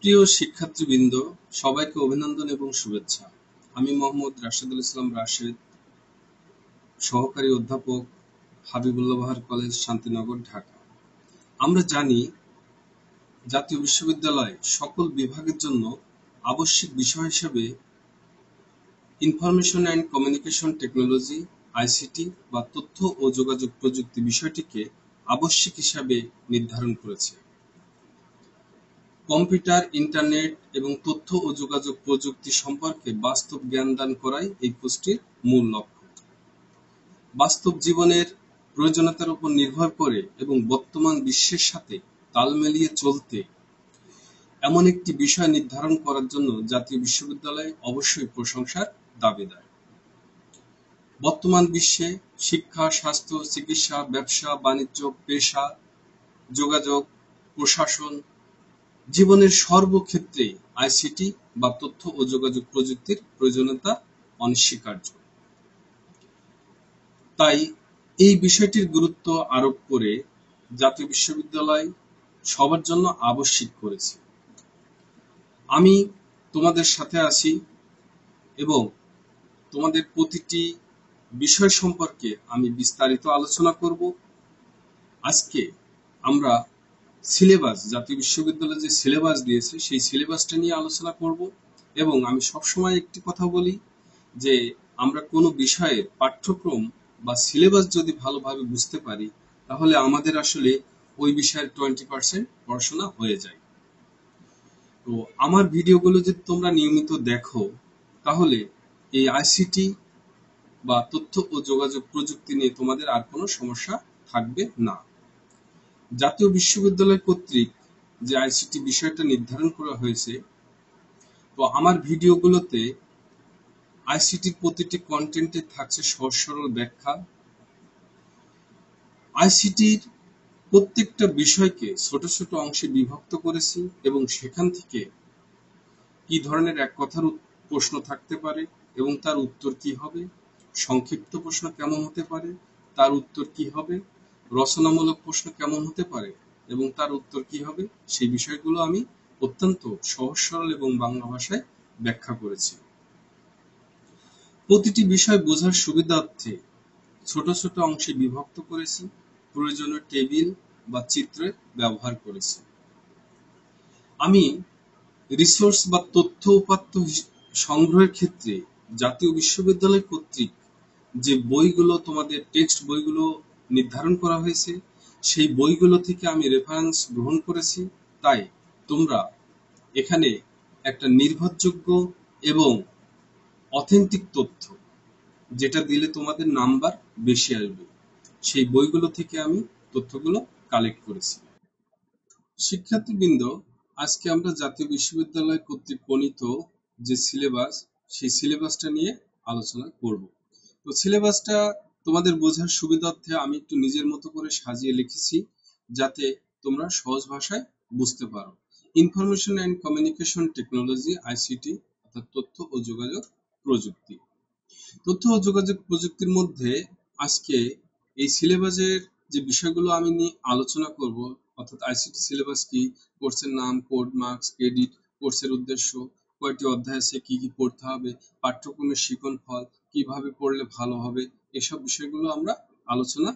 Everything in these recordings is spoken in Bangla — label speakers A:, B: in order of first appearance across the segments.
A: প্রিয় শিক্ষার্থীবৃন্দ, সবাইকে অভিনন্দন এবং শুভেচ্ছা। আমি মোহাম্মদ রাশেদুল ইসলাম রাশেদ, সহকারী অধ্যাপক, হাবিবুল্লাহ বাহার কলেজ, শান্তিনগর, ঢাকা। আমরা জানি জাতীয় বিশ্ববিদ্যালয় সকল বিভাগের জন্য আবশ্যিক বিষয় হিসেবে information and communication technology ICT বা তথ্য ও যোগাযোগ প্রযুক্তি বিষয়টিকে আবশ্যিক হিসাবে নির্ধারণ করেছে। কম্পিউটার, ইন্টারনেট এবং তথ্য ও যোগাযোগ প্রযুক্তি সম্পর্কে বাস্তব জ্ঞান দান করাই এই কোর্সটির মূল লক্ষ্য। বাস্তব জীবনের প্রয়োজনীয়তার উপর নির্ভর করে এবং বর্তমান বিশ্বের সাথে তাল মিলিয়ে চলতে এমন একটি বিষয় নির্ধারণ করার জন্য জাতীয় বিশ্ববিদ্যালয় অবশ্যই প্রশংসার দাবিদার। বর্তমান বিশ্বে শিক্ষা, স্বাস্থ্য, চিকিৎসা, ব্যবসা, বাণিজ্য, পেশা, যোগাযোগ, প্রশাসন, জীবনের সর্বক্ষেত্রেই আইসিটি বা তথ্য ও যোগাযোগ প্রযুক্তির প্রয়োজনীয়তা অনস্বীকার্য। তাই এই বিষয়টির গুরুত্ব আরোপ করে জাতীয় বিশ্ববিদ্যালয় সবার জন্য আবশ্যিক করেছে। আমি তোমাদের সাথে আছি এবং তোমাদের প্রতিটি বিষয় সম্পর্কে আমি বিস্তারিত আলোচনা করব। আজকে আমরা সিলেবাস, জাতীয় বিশ্ববিদ্যালয় যে সিলেবাস দিয়েছে সেই সিলেবাসটা নিয়ে আলোচনা করব। এবং আমি সবসময় একটি কথা বলি যে আমরা কোনো বিষয়ের পাঠ্যক্রম বা সিলেবাস যদি ভালোভাবে বুঝতে পারি তাহলে আমাদের আসলে ওই বিষয়ের 20% পড়াশোনা হয়ে যায়। তো আমার ভিডিওগুলো যদি তোমরা নিয়মিত দেখো তাহলে এই আইসিটি বা তথ্য ও যোগাযোগ প্রযুক্তি নিয়ে তোমাদের আর কোনো সমস্যা থাকবে না। জাতীয় বিশ্ববিদ্যালয় কর্তৃক যে আইসিটি বিষয়টা নির্ধারণ করা হয়েছে, তো আমার ভিডিওগুলোতে আইসিটির প্রতিটি কন্টেন্টে থাকছে সহজ সরল ব্যাখ্যা। আইসিটির প্রত্যেকটা বিষয়কে ছোট ছোট অংশে বিভক্ত করেছি এবং সেখান থেকে কি ধরনের এক কথার প্রশ্ন থাকতে পারে এবং তার উত্তর কি হবে, সংক্ষিপ্ত প্রশ্ন কেমন হতে পারে, তার উত্তর কি হবে, রচনামূলক প্রশ্ন কেমন হতে পারে এবং তার উত্তর কি হবে, সেই বিষয়গুলো আমি অত্যন্ত সহজ সরল এবং বাংলা ভাষায় ব্যাখ্যা করেছি। প্রতিটি বিষয় বোঝার সুবিধার্থে ছোট ছোট অংশে বিভক্ত করেছি, প্রয়োজনীয় টেবিল বা চিত্রে ব্যবহার করেছি। আমি রিসোর্স বা তথ্য উপাত্ত সংগ্রহের ক্ষেত্রে জাতীয় বিশ্ববিদ্যালয় কর্তৃক যে বইগুলো, তোমাদের টেক্সট বইগুলো নির্ধারণ করা হয়েছে, সেই বইগুলো থেকে আমি রেফারেন্স গ্রহণ করেছি। তাই তোমরা এখানে একটা নির্ভরযোগ্য এবং অথেন্টিক তথ্য, যেটা দিলে তোমাদের নাম্বার বেশি আসবে, সেই বইগুলো থেকে আমি তথ্যগুলো কালেক্ট করেছি। শিক্ষার্থীবৃন্দ, আজকে আমরা জাতীয় বিশ্ববিদ্যালয় কর্তৃক প্রণীত যে সিলেবাস, সেই সিলেবাসটা নিয়ে আলোচনা করব। তো সিলেবাসটা তোমাদের বোঝার সুবিধার্থে আমি একটু নিজের মতো করে সাজিয়ে লিখেছি, যাতে তোমরা সহজ ভাষায় বুঝতে পারো। Information and communication technology ICT, অর্থাৎ তথ্য ও যোগাযোগ প্রযুক্তি। তথ্য ও যোগাযোগ প্রযুক্তির মধ্যে আজকে এই সিলেবাসের যে বিষয়গুলো আমি নিয়ে আলোচনা করব, অর্থাৎ আইসিটি সিলেবাস কি, কোর্সের নাম, কোড, মার্কস, ক্রেডিট, কোর্সের উদ্দেশ্য, কয়টি অধ্যায় আছে, কি কি পড়তে হবে, পাঠ্যক্রমের শিখন ফল, কিভাবে পড়লে ভালো হবে, এসব বিষয়গুলো আমরা আলোচনা।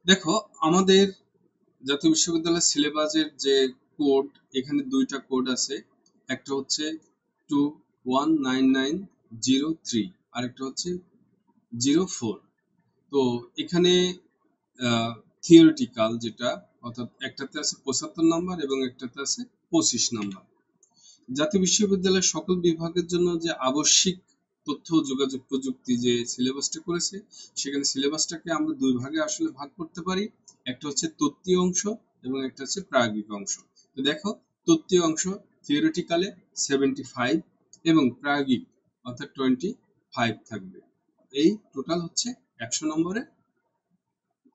A: দেখো, আমাদের জাতীয় বিশ্ববিদ্যালয়ের সিলেবাসের যে কোড, এখানে দুইটা কোড আছে। একটা হচ্ছে 219903, আরেকটা হচ্ছে 04। তো এখানে থিওরিটিক্যাল যেটা, অর্থাৎ একটাতে আছে 75 নাম্বার এবং একটাতে আছে 25 নাম্বার। জাতীয় বিশ্ববিদ্যালয়ের সকল বিভাগের জন্য যে আবশ্যিক তথ্য ও যোগাযোগ প্রযুক্তি যে সিলেবাসটা করেছে, সেখানে সিলেবাসটাকে আমরা দুই ভাগে আসলে ভাগ করতে পারি। একটা হচ্ছে তত্ত্বীয় অংশ এবং একটা হচ্ছে প্রায়োগিক অংশ। তো দেখো, তত্ত্বীয় অংশ থিওরিটিক্যালে 75 এবং প্রায়োগিক অর্থাৎ 25 থাকবে। এই টোটাল হচ্ছে 100 নম্বরের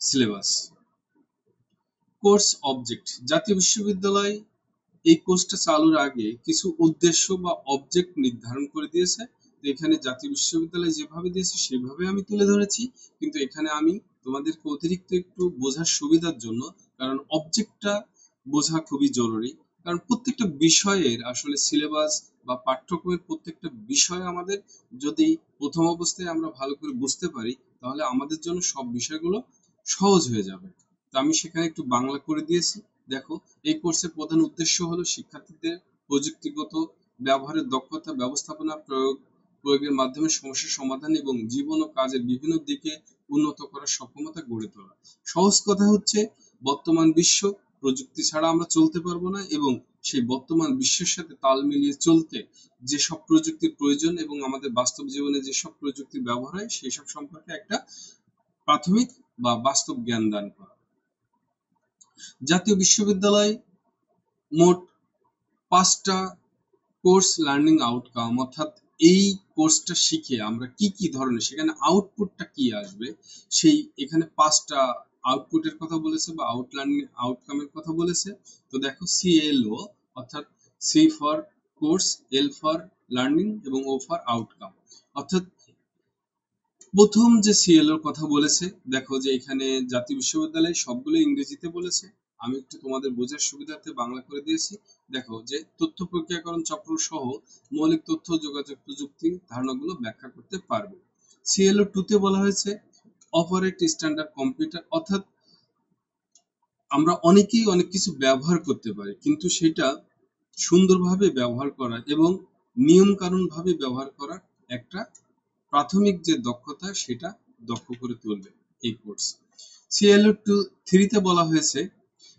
A: সিলেবাস। কোর্স অবজেক্ট, জাতীয় বিশ্ববিদ্যালয় এই কোর্সটা চালুর আগে কিছু উদ্দেশ্য বা অবজেক্ট নির্ধারণ করে দিয়েছে। তো এখানে জাতীয় বিশ্ববিদ্যালয় যেভাবে দিয়েছে সেভাবে আমি তুলে ধরেছি, কিন্তু এখানে আমি তোমাদেরকে অতিরিক্ত একটু বোঝার সুবিধার জন্য, কারণ অবজেক্টটা বোঝা খুবই জরুরি, কারণ প্রত্যেকটা বিষয়ের আসলে সিলেবাস বা পাঠ্যক্রমের প্রত্যেকটা বিষয় আমাদের যদি প্রথম অবস্থায় আমরা ভালো করে বুঝতে পারি, তাহলে আমাদের জন্য সব বিষয়গুলো সহজ হয়ে যাবে। তো আমি সেখানে একটু বাংলা করে দিয়েছি। দেখো, এই কোর্সের প্রধান উদ্দেশ্য হলো শিক্ষার্থীদের প্রযুক্তিগত ব্যবহারের দক্ষতা, ব্যবস্থাপনা, প্রয়োগের মাধ্যমে সমস্যার সমাধান এবং জীবন ও কাজের বিভিন্ন দিকে উন্নত করার সক্ষমতা গড়ে তোলা। সহজ কথা হচ্ছে, বর্তমান বিশ্ব, প্রযুক্তি ছাড়া আমরা চলতে পারবো না, এবং সেই বর্তমান বিশ্বের সাথে তাল মিলিয়ে চলতে যেসব প্রযুক্তির প্রয়োজন এবং আমাদের বাস্তব জীবনে যেসব প্রযুক্তির ব্যবহার হয় সেই সব সম্পর্কে একটা প্রাথমিক বা বাস্তব জ্ঞান দান করা। জাতীয় বিশ্ববিদ্যালয় মোট 5টা কোর্স লার্নিং আউটকাম, অর্থাৎ এই কোর্সটা শিখে আমরা কি কি ধরনের, সেখানে আউটপুটটা কি আসবে, সেই এখানে 5টা আউটপুটের কথা বলেছে বা আউটকামের কথা বলেছে। তো দেখো, সিএলও অর্থাৎ C for course, L for learning এবং ও ফর আউটকাম। অর্থাৎ প্রথম যে সিএলওর কথা বলেছে, দেখো যে এখানে জাতীয় বিশ্ববিদ্যালয় সবগুলো ইংরেজিতে বলেছে, আমি একটু তোমাদের বোঝার সুবিধার্থে বাংলা করে দিয়েছি। দেখো যে তথ্য প্রক্রিয়াকরণ চক্র সহ মৌলিক তথ্য যোগাযোগ প্রযুক্তি ধারণাগুলো ব্যাখ্যা করতে পারবে। সিএলও 2 তে বলা হয়েছে অপারেট স্ট্যান্ডার্ড কম্পিউটার, অর্থাৎ আমরা অনেকেই অনেক কিছু ব্যবহার করতে পারি, কিন্তু সেটা সুন্দরভাবে ব্যবহার করা এবং নিয়ম কানুন ভাবে ব্যবহার করার একটা প্রাথমিক যে দক্ষতা, সেটা দক্ষ করে তুলবে এই কোর্স। সিএলও 3 তে বলা হয়েছে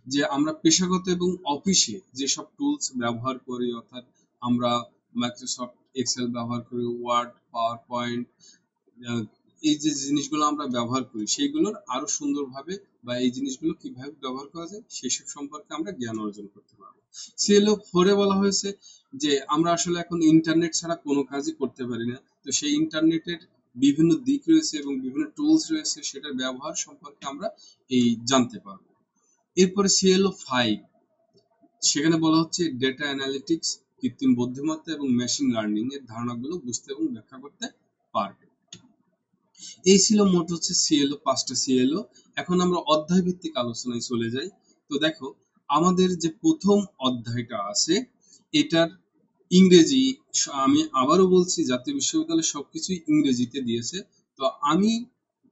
A: যে আমরা পেশাগত এবং অফিসে যেসব টুলস ব্যবহার করি, অর্থাৎ আমরা মাইক্রোসফট এক্সেল ব্যবহার করি, ওয়ার্ড, পাওয়ার পয়েন্ট, এই যে জিনিসগুলো আমরা ব্যবহার করি সেইগুলোর আরো সুন্দরভাবে বা এই জিনিসগুলো কিভাবে ব্যবহার করা যায় সেসব সম্পর্কে আমরা জ্ঞান অর্জন করতে পারবো। সিএলও 4 এ বলা হয়েছে যে আমরা আসলে এখন ইন্টারনেট ছাড়া কোনো কাজই করতে পারি না, তো সেই ইন্টারনেটের বিভিন্ন দিক রয়েছে এবং বিভিন্ন টুলস রয়েছে, সেটার ব্যবহার সম্পর্কে আমরা এই জানতে পারবো। এরপরে সিএলও 5, সেখানে বলা হচ্ছে ডেটা অ্যানালিটিক্স, কৃত্রিম বুদ্ধিমত্তা এবং মেশিন লার্নিং এর ধারণাগুলো বুঝতে এবং ব্যাখ্যা করতে পারবে। এই ছিল মোট হচ্ছে সিএলও, 5টা সিএলও। এখন আমরা অধ্যায় ভিত্তিক আলোচনায় চলে যাই। তো দেখো, আমাদের যে প্রথম অধ্যায়টা আছে এটার ইংরেজি, আমি আবারও বলছি জাতীয় বিশ্ববিদ্যালয় সবকিছুই ইংরেজিতে দিয়েছে। তো আমি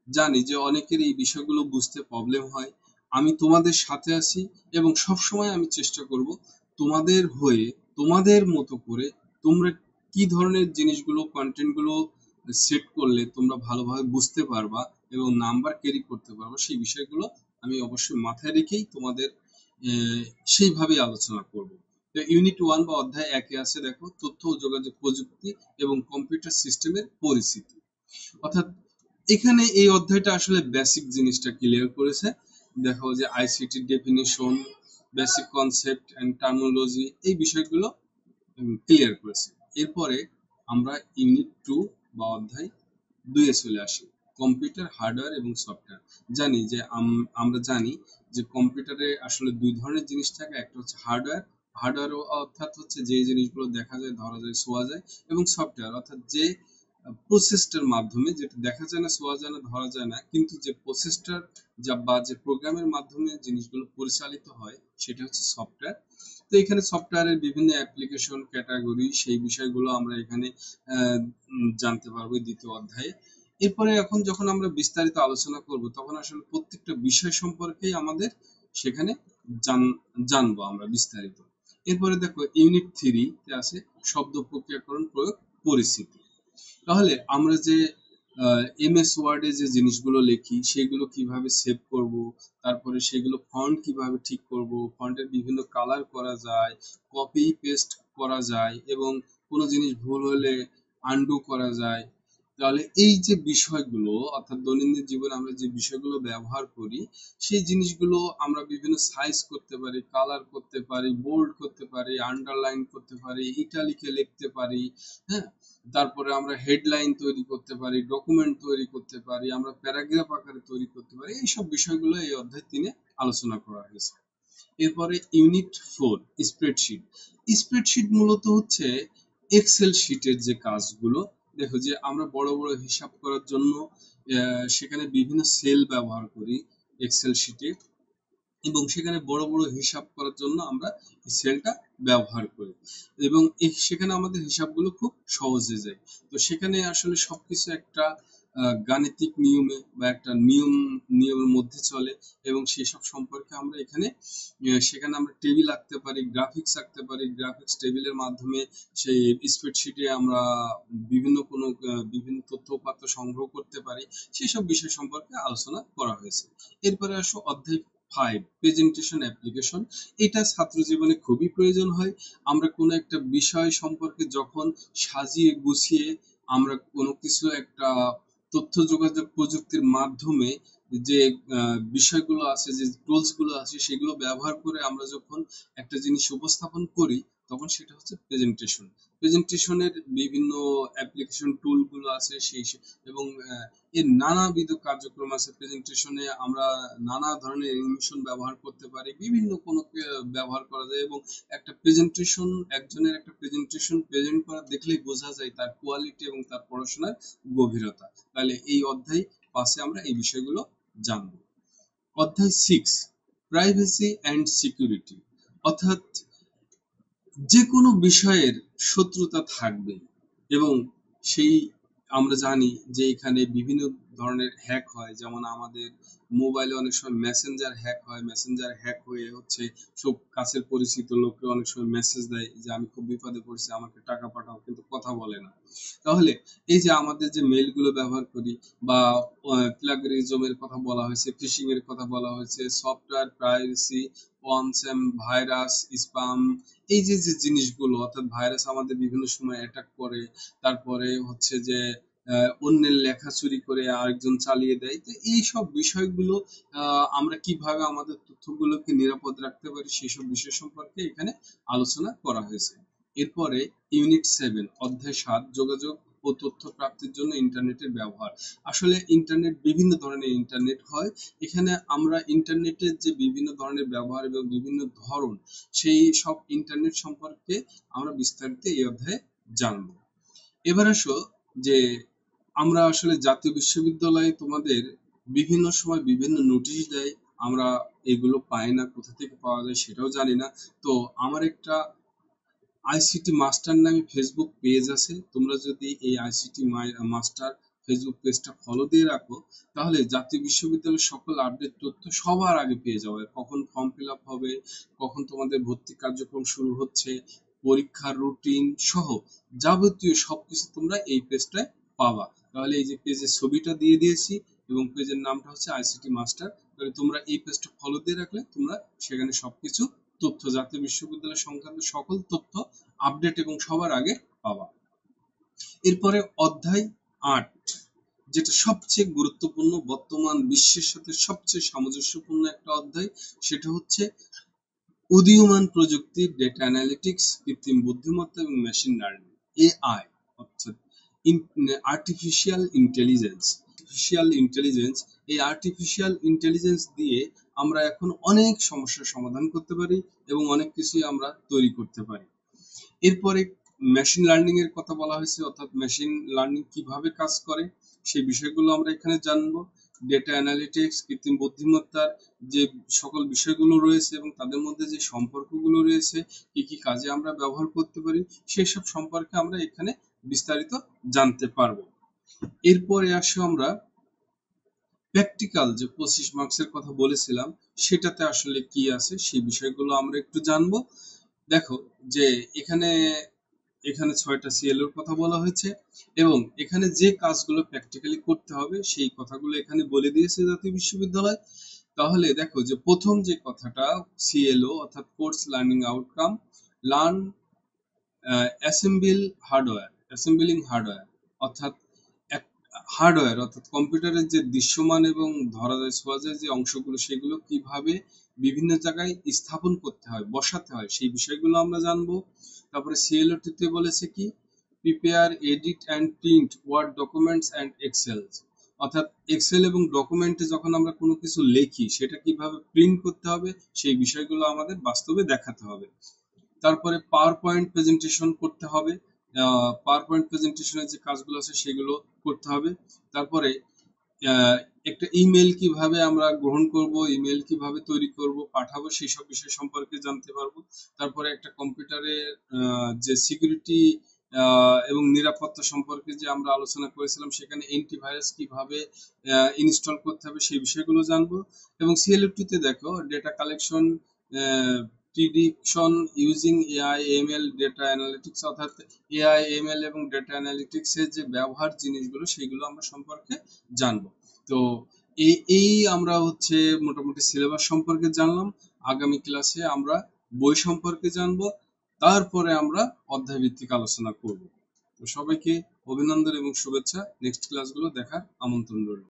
A: জানি যে অনেকের এই বিষয়গুলো বুঝতে প্রবলেম হয়, আমি তোমাদের সাথে আছি এবং সবসময় আমি চেষ্টা করব তোমাদের হয়ে, তোমাদের মতো করে তোমরা কি ধরনের জিনিসগুলো, কন্টেন্টগুলো সেট করলে তোমরা ভালোভাবে বুঝতে পারবা এবং নাম্বার ক্যারি করতে পারবা, সেই বিষয়গুলো আমি অবশ্যই মাথায় রেখেই তোমাদের সেইভাবেই আলোচনা করব। তো ইউনিট 1 বা অধ্যায় 1 এ আছে, দেখো, তথ্য ও যোগাযোগ প্রযুক্তি এবং কম্পিউটার সিস্টেমের পরিচিতি। অর্থাৎ এখানে এই অধ্যায়টা আসলে বেসিক জিনিসটা ক্লিয়ার করেছে। দেখো যে ICT definition, basic concept and terminology, এই বিষয়গুলো ক্লিয়ার করেছে। এরপরে আমরা ইউনিট 2 বা অধ্যায় 2 এ চলে আসি, কম্পিউটার হার্ডওয়্যার এবং সফটওয়্যার। জানি যে আমরা জানি যে কম্পিউটারে আসলে দুই ধরনের জিনিস থাকে, একটা হচ্ছে হার্ডওয়্যার, হার্ডওয়্যার অর্থাৎ হচ্ছে যে জিনিসগুলো দেখা যায়, ধরা যায়, ছোঁয়া যায়, এবং সফটওয়্যার অর্থাৎ যে প্রসেসটার মাধ্যমে, যেটা দেখা যায় না, ছোঁয়া যায় না, ধরা যায় না, কিন্তু যে প্রসেসটার বা যে প্রোগ্রামের মাধ্যমে জিনিসগুলো পরিচালিত হয় সেটা হচ্ছে সফটওয়্যার। তো এখানে সফটওয়্যারের বিভিন্ন অ্যাপ্লিকেশন ক্যাটাগরি, সেই বিষয়গুলো আমরা এখানে জানতে পারবো দ্বিতীয় অধ্যায়ে। এরপরে এখন যখন আমরা বিস্তারিত আলোচনা করব, তখন আসলে প্রত্যেকটা বিষয় সম্পর্কেই আমাদের সেখানে জানবো আমরা বিস্তারিত। এরপরে দেখো ইউনিট 3 তে আছে শব্দ প্রক্রিয়াকরণ, প্রয়োগ, পরিস্থিতি। তাহলে আমরা যে এমএস ওয়ার্ডে যে জিনিসগুলো লিখি সেগুলো কিভাবে সেভ করব, তারপরে সেগুলো ফন্ট কিভাবে ঠিক করব, ফন্টের বিভিন্ন কালার করা যায়, কপি পেস্ট করা যায়, এবং কোনো জিনিস ভুল হলে আনডু করা যায়। তাহলে এই যে বিষয়গুলো, অর্থাৎ দৈনন্দিন জীবনে আমরা যে বিষয়গুলো ব্যবহার করি সেই জিনিসগুলো আমরা বিভিন্ন সাইজ করতে পারি, কালার করতে পারি, বোল্ড করতে পারি, আন্ডারলাইন করতে পারি, ইটালিকে লিখতে পারি, হ্যাঁ, তারপরে আমরা হেডলাইন তৈরি করতে পারি, ডকুমেন্ট তৈরি করতে পারি, আমরা প্যারাগ্রাফ আকারে তৈরি করতে পারি। এইসব বিষয়গুলো এই অধ্যায় 3 এ আলোচনা করা হয়েছে। এরপরে ইউনিট 4, স্প্রেডশিট। স্প্রেডশিট মূলত হচ্ছে এক্সেল শিটের যে কাজগুলো। দেখো যে আমরা বড় বড় হিসাব করার জন্য সেখানে বিভিন্ন সেল ব্যবহার করি এক্সেল শিটে। এবং সেখানে বড় বড় হিসাব করার জন্য আমরা এক্সেলটা ব্যবহার করি এবং সেখানে আমাদের হিসাবগুলো খুব সহজে যায়। তো সেখানে আসলে সবকিছু একটা গাণিতিক নিয়মে বা একটা নিয়মের মধ্যে চলে এবং সেসব সম্পর্কে আমরা সেখানে আমরা টেবিল আঁকতে পারি, গ্রাফিক্স আঁকতে পারি। গ্রাফিক্স টেবিলের মাধ্যমে সেই স্প্রেডশিটে আমরা বিভিন্ন তথ্য উপাত্ত সংগ্রহ করতে পারি। সেসব বিষয় সম্পর্কে আলোচনা করা হয়েছে। এরপরে আসো অধ্যায় 5, প্রেজেন্টেশন অ্যাপ্লিকেশন। এটা ছাত্র জীবনে খুবই প্রয়োজন হয়। আমরা কোনো একটা বিষয় সম্পর্কে যখন সাজিয়ে গুছিয়ে আমরা কোনো কিছু একটা তথ্য যোগাযোগ প্রযুক্তির মাধ্যমে যে বিষয়গুলো আছে, যে টুলস গুলো আছে, সেগুলো ব্যবহার করে আমরা যখন একটা জিনিস উপস্থাপন করি, তখন সেটা হচ্ছে প্রেজেন্টেশন। প্রেজেন্টেশনের বিভিন্ন অ্যাপ্লিকেশন টুল গুলো আছে এবং এর নানাবিধ কার্যক্রম আছে। প্রেজেন্টেশনে আমরা নানা ধরনের অ্যানিমেশন ব্যবহার করতে পারি, বিভিন্ন কোনো ব্যবহার করা যায় এবং একজনের একটা প্রেজেন্টেশন প্রেজেন্ট করা দেখলেই বোঝা যায় তার কোয়ালিটি এবং তার পড়াশোনার গভীরতা। তাহলে এই অধ্যায় 5-এ আমরা এই বিষয়গুলো জানবো। অধ্যায় 6, প্রাইভেসি অ্যান্ড সিকিউরিটি। অর্থাৎ যে কোনো বিষয়ের শত্রুতা থাকবে এবং সেই আমরা জানি যে এখানে বিভিন্ন ধরনের হ্যাক হয়। যেমন আমাদের মোবাইলে অনেক সময় মেসেঞ্জার হ্যাক হয়। মেসেঞ্জার হ্যাক হয়ে সব কাছের পরিচিত লোককে অনেক সময় মেসেজ দেয় যে আমি খুব বিপদে পড়ছি, আমাকে টাকা পাঠাও, কিন্তু কথা বলে না। তাহলে এই যে আমাদের যে মেইলগুলো ব্যবহার করি বা প্লাগরিজমের কথা বলা হয়েছে, ফিশিং এর কথা বলা হয়েছে, সফটওয়্যার প্রাইভেসি, ওয়ানস্যাম, ভাইরাস, স্প্যাম, এই যে যে জিনিসগুলো, অর্থাৎ ভাইরাস আমাদের বিভিন্ন সময় অ্যাটাক করে, তারপরে হচ্ছে যে অন্যের লেখা চুরি করে আরেকজন চালিয়ে দেয়। তো এই সব বিষয়গুলো আমরা কিভাবে আমাদের তথ্যগুলোকে নিরাপদ রাখতে পারি সেই সব বিষয় সম্পর্কে এখানে আলোচনা করা হয়েছে। এরপরে ইউনিট 7, অধ্যায় 7, যোগাযোগ ও তথ্য প্রাপ্তির জন্য ইন্টারনেটের ব্যবহার। আসলে বিভিন্ন ধরনের ইন্টারনেট হয়। এখানে আমরা ইন্টারনেটের যে বিভিন্ন ধরনের ব্যবহার এবং বিভিন্ন ধরন, সেই সব ইন্টারনেট সম্পর্কে আমরা বিস্তারিত এই অধ্যায়ে জানবো। এবার আসো যে আমরা আসলে জাতীয় বিশ্ববিদ্যালয়ে তোমাদের বিভিন্ন সময় বিভিন্ন নোটিশ দেয়, আমরা এগুলো পাই না, কোথা থেকে পাওয়া যায় সেটাও জানি না। তো আমার একটা আইসিটি মাস্টার নামে ফেসবুক পেজ আছে। তোমরা যদি এই আইসিটি মাস্টার ফেসবুক পেজটা ফলো দিয়ে রাখো, তাহলে জাতীয় বিশ্ববিদ্যালয়ের সকল আপডেট তথ্য সবার আগে পেয়ে যাবে। কখন ফর্ম ফিল আপ হবে, কখন তোমাদের ভর্তি কার্যক্রম শুরু হচ্ছে, পরীক্ষার রুটিন সহ যাবতীয় সবকিছু তোমরা এই পেজটায় পাবা। তাহলে এই যে পেজের ছবিটা দিয়ে দিয়েছি এবং পেজের নামটা হচ্ছে আইসিটি মাস্টার। তাহলে তোমরা এই পেজটা ফলো দিয়ে রাখলে তোমরা সেখানে সবকিছু তথ্য, জাতীয় বিশ্ববিদ্যালয় সংক্রান্ত সকল তথ্য আপডেট এবং সবার আগে পাবা। এরপরে অধ্যায় 8, যেটা সবচেয়ে গুরুত্বপূর্ণ, বর্তমান বিশ্বের সাথে সবচেয়ে সামঞ্জস্যপূর্ণ একটা অধ্যায়, সেটা হচ্ছে উদীয়মান প্রযুক্তি, ডেটা অ্যানালিটিক্স, কৃত্রিম বুদ্ধিমত্তা এবং মেশিন লার্নিং, এআই, অর্থাৎ আর্টিফিশিয়াল ইন্টেলিজেন্স। এই আর্টিফিশিয়াল ইন্টেলিজেন্স দিয়ে আমরা এখন অনেক সমস্যার সমাধান করতে পারি এবং অনেক কিছুই আমরা তৈরি করতে পারি। এরপরে মেশিন লার্নিং এর কথা বলা হয়েছে, অর্থাৎ মেশিন লার্নিং কিভাবে কাজ করে সেই বিষয়গুলো আমরা এখানে জানবো। ডেটা অ্যানালিটিক্স, কৃত্রিম বুদ্ধিমত্তার যে সকল বিষয়গুলো রয়েছে এবং তাদের মধ্যে যে সম্পর্কগুলো রয়েছে, কি কি কাজে আমরা ব্যবহার করতে পারি, সেসব সম্পর্কে আমরা এখানে বিস্তারিত জানতে পারবো। এরপরে আসি আমরা প্র্যাকটিক্যাল, যে 25 মার্কসের কথা বলেছিলাম, সেটাতে আসলে কি আছে সেই বিষয়গুলো আমরা একটু জানবো। দেখো যে এখানে এখানে 6টা সিএলওর কথা বলা হয়েছে এবং এখানে যে কাজগুলো প্র্যাকটিক্যালি করতে হবে সেই কথাগুলো এখানে বলে দিয়েছে জাতীয় বিশ্ববিদ্যালয়। তাহলে দেখো যে প্রথম যে কথাটা, সিএলও অর্থাৎ course learning outcome, learn assembling hardware, অর্থাৎ অর্থাৎ কম্পিউটারের যে দৃশ্যমান এবং ধরা যায় ছোঁয়া যায় যে অংশগুলো, সেগুলো কিভাবে বিভিন্ন জায়গায় স্থাপন করতে হয়, বসাতে হয়, সেই বিষয়গুলো আমরা জানবো। তারপরে সিএলও তে বলেছে কি, prepare, edit and print word documents and Excel, অর্থাৎ এক্সেল এবং ডকুমেন্টে যখন আমরা কোনো কিছু লিখি সেটা কিভাবে প্রিন্ট করতে হবে সেই বিষয়গুলো আমাদের বাস্তবে দেখাতে হবে। তারপরে পাওয়ার পয়েন্ট প্রেজেন্টেশন করতে হবে, পাওয়ার পয়েন্ট প্রেজেন্টেশনের যে কাজগুলো আছে সেগুলো করতে হবে। তারপরে আহ, একটা ইমেল কিভাবে আমরা গ্রহণ করব, ইমেল কিভাবে তৈরি করব, পাঠাবো, সেই সব বিষয় সম্পর্কে জানতে পারবো। তারপরে একটা কম্পিউটারের যে সিকিউরিটি এবং নিরাপত্তা সম্পর্কে যে আমরা আলোচনা করেছিলাম, সেখানে অ্যান্টিভাইরাস কিভাবে ইনস্টল করতে হবে সেই বিষয়গুলো জানবো। এবং সিএলএফ2 তে দেখো data collection, prediction using AI ML data analytics, অর্থাৎ এআই এমএল এবং ডেটা অ্যানালিটিক্স এর যে ব্যবহার জিনিসগুলো সেগুলো আমরা সম্পর্কে জানবো। তো এই আমরা হচ্ছে মোটামুটি সিলেবাস সম্পর্কে জানলাম। আগামী ক্লাসে আমরা বই সম্পর্কে জানবো, তারপরে আমরা অধ্যায় ভিত্তিক আলোচনা করব। তো সবাইকে অভিনন্দন এবং শুভেচ্ছা। নেক্সট ক্লাসগুলো দেখার আমন্ত্রণ রইল।